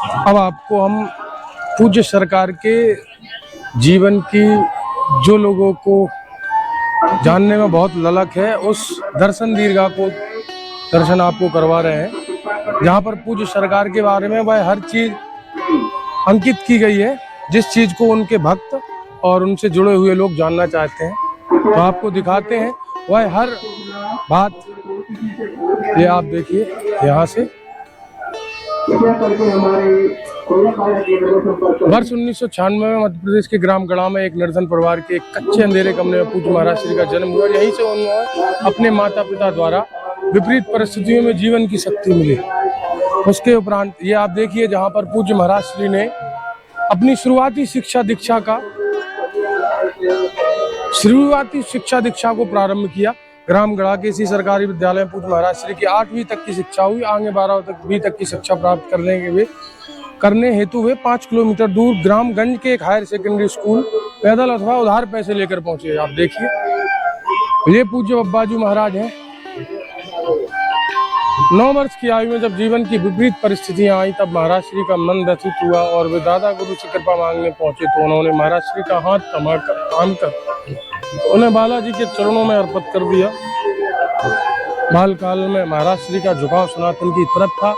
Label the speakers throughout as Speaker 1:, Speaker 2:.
Speaker 1: अब आपको हम पूज्य सरकार के जीवन की जो लोगों को जानने में बहुत ललक है, उस दर्शन दीर्घा को दर्शन आपको करवा रहे हैं, जहाँ पर पूज्य सरकार के बारे में वह हर चीज अंकित की गई है, जिस चीज को उनके भक्त और उनसे जुड़े हुए लोग जानना चाहते हैं। तो आपको दिखाते हैं वह हर बात। ये आप देखिए यहाँ से वर्ष 1996 में मध्य प्रदेश के ग्राम गढ़ा में एक निर्धन परिवार के एक कच्चे अंधेरे कमरे में पूज्य महाराज श्री का जन्म हुआ। यहीं से उन्हें अपने माता पिता द्वारा विपरीत परिस्थितियों में जीवन की शक्ति मिली। उसके उपरांत ये आप देखिए जहाँ पर पूज्य महाराज श्री ने अपनी शुरुआती शिक्षा दीक्षा को प्रारंभ किया। ग्राम गढ़ा के इसी सरकारी विद्यालय में पूज्य महाराज श्री की 8वीं तक की शिक्षा हुई। आगे 12वीं तक की शिक्षा प्राप्त करने हेतु वे 5 किलोमीटर दूर ग्रामगंज के एक हायर सेकेंडरी स्कूल पैदल अथवा उधार पैसे लेकर पहुंचे। आप देखिए ये पूज्य बब्बाजू महाराज हैं। 9 वर्ष की आयु में जब जीवन की विपरीत परिस्थितियां आई, तब महाराज श्री का मन व्यथित हुआ और वे दादा गुरु से कृपा मांगने पहुंचे। तो उन्होंने महाराज श्री का हाथ थाम कर उन्हें बालाजी के चरणों में अर्पित कर दिया। बाल काल में महाराज श्री का झुकाव सनातन की तरफ था।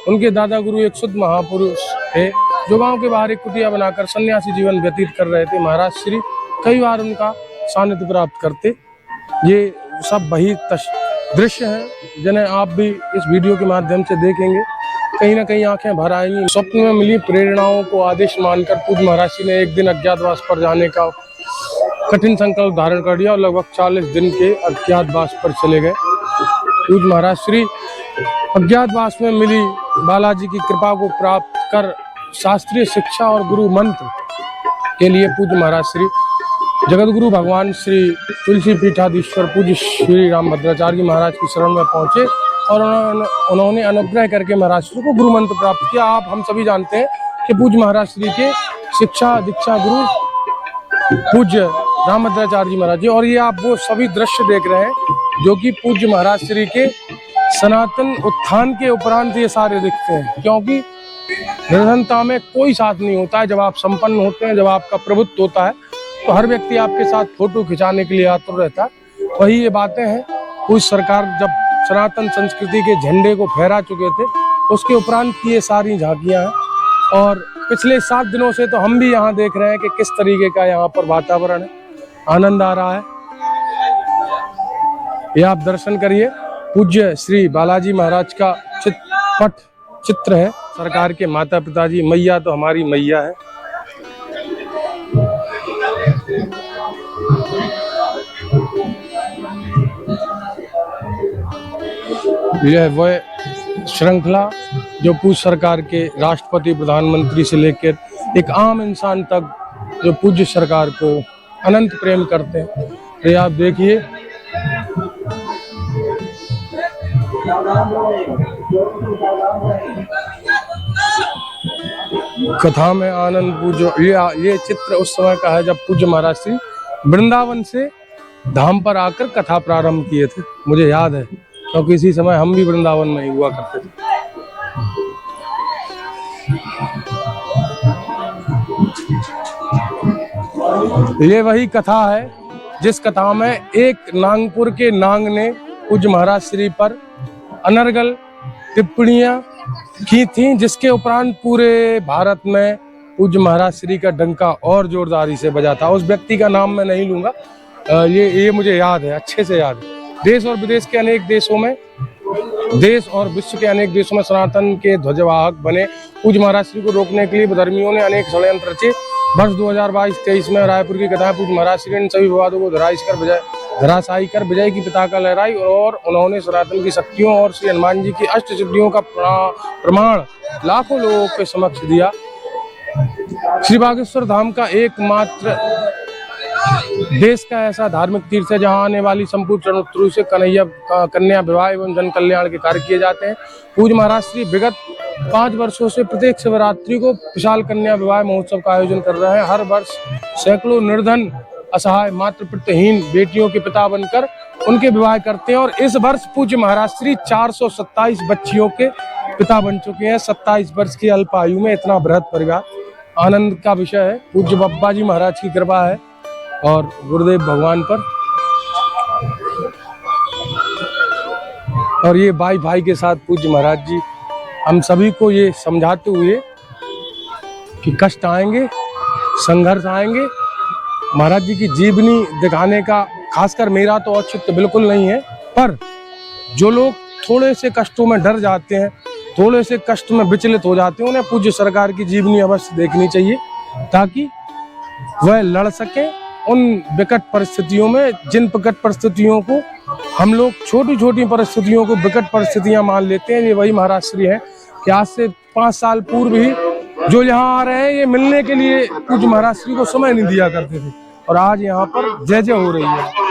Speaker 1: उनके दादा गुरु एक शुद्ध महापुरुष थे जो गांव के बाहर एक कुटिया बनाकर सन्यासी जीवन व्यतीत कर रहे थे। महाराज श्री कई बार उनका सानिध्य प्राप्त करते। ये सब वही दृश्य हैं जिन्हें आप भी इस वीडियो के माध्यम से देखेंगे। कहीं ना कहीं आंखें भर आएंगी। स्वप्न में मिली प्रेरणाओं को आदेश मानकर पूज्य महाराज श्री ने एक दिन अज्ञातवास पर जाने का कठिन संकल्प धारण कर लिया और लगभग 40 दिन के अज्ञातवास पर चले गए। पूज्य महाराज श्री अज्ञातवास में मिली बालाजी की कृपा को प्राप्त कर शास्त्रीय शिक्षा और गुरु मंत्र के लिए पूज्य महाराज श्री जगतगुरु भगवान श्री तुलसी पीठाधीश्वर पूज्य श्री रामभद्राचार्य महाराज की शरण में पहुंचे और उन्होंने अनुग्रह करके महाराज श्री को गुरु मंत्र प्राप्त किया। आप हम सभी जानते हैं कि पूज्य महाराज श्री के शिक्षा दीक्षा गुरु पूज्य रामभद्राचार्य महाराज जी। और ये आप वो सभी दृश्य देख रहे हैं जो कि पूज्य महाराज श्री के सनातन उत्थान के उपरांत ये सारे दिखते हैं, क्योंकि निर्धनता में कोई साथ नहीं होता है। जब आप संपन्न होते हैं, जब आपका प्रभुत्व होता है, तो हर व्यक्ति आपके साथ फोटो खिंचाने के लिए आतुर रहता है। वही ये बातें हैं। पूज्य सरकार जब सनातन संस्कृति के झंडे को फहरा चुके थे, उसके उपरांत की ये सारी झांकियां हैं। और पिछले 7 दिनों से तो हम भी यहाँ देख रहे हैं कि किस तरीके का यहाँ पर वातावरण है, आनंद आ रहा है। ये आप दर्शन करिए। पूज्य श्री बालाजी महाराज का चित्र है। सरकार के माता पिताजी, मैया तो हमारी मैया है। यह वह श्रृंखला जो पूज्य सरकार के राष्ट्रपति, प्रधानमंत्री से लेकर एक आम इंसान तक जो पूज्य सरकार को अनंत प्रेम करते हैं। ये आप देखिए। कथा में आनंद पूजो। ये चित्र उस समय का है जब पूज्य महाराज श्री वृंदावन से धाम पर आकर कथा प्रारंभ किए थे। मुझे याद है क्योंकि इसी समय हम भी वृंदावन में ही हुआ करते थे। ये वही कथा है जिस कथा में एक नागपुर के नांग ने पूज्य महाराज श्री पर अनर्गल टिप्पणियां की थी, जिसके उपरांत पूरे भारत में पूज्य महाराज श्री का डंका और जोरदारी से बजा था। उस व्यक्ति का नाम मैं नहीं लूंगा। ये मुझे याद है, अच्छे से याद है। देश और विदेश के अनेक देशों में, देश और विश्व के अनेक देशों में सनातन के ध्वजवाहक बने पूज्य महाराज श्री को रोकने के लिए विधर्मियों ने अनेक षड्यंत्र रचे। वर्ष 2022-23 में रायपुर की कथा पूज्य महाराज श्री ने सभी विवादों को धराशायी कर विजय की पताका लहराई और उन्होंने सनातन की शक्तियों और श्री हनुमान जी की अष्ट सिद्धियों का प्रमाण लाखों लोगों के समक्ष दिया। श्री बागेश्वर धाम का एकमात्र देश का ऐसा धार्मिक तीर्थ है जहां आने वाली संपूर्ण चरणोत्तरी से कन्या विवाह एवं जन कल्याण के कार्य किए जाते हैं। पूज्य महाराज श्री विगत 5 वर्षों से प्रत्येक शिवरात्रि को विशाल कन्या विवाह महोत्सव का आयोजन कर रहे हैं। हर वर्ष सैकड़ों निर्धन, असहाय, मातृपितृहीन बेटियों के पिता बनकर उनके विवाह करते हैं और इस वर्ष पूज्य महाराज श्री 427 बच्चियों के पिता बन चुके हैं। 27 वर्ष की अल्प आयु में इतना बृहद परिवार, आनंद का विषय है। पूज्य बप्पा जी महाराज की कृपा है और गुरुदेव भगवान पर। और ये भाई भाई के साथ पूज्य महाराज जी हम सभी को ये समझाते हुए कि कष्ट आएंगे, संघर्ष आएंगे, महाराज जी की जीवनी दिखाने का खासकर मेरा तो औचित्य बिल्कुल नहीं है, पर जो लोग थोड़े से कष्टों में डर जाते हैं, थोड़े से कष्ट में विचलित हो जाते हैं, उन्हें पूज्य सरकार की जीवनी अवश्य देखनी चाहिए ताकि वह लड़ सके उन विकट परिस्थितियों में, जिन विकट परिस्थितियों को हम लोग छोटी छोटी परिस्थितियों को विकट परिस्थितियां मान लेते हैं। ये वही महाराज श्री है कि आज से 5 साल पूर्व ही जो यहाँ आ रहे हैं ये मिलने के लिए पूज्य महाराज श्री को समय नहीं दिया करते थे और आज यहाँ पर जय जय हो रही है।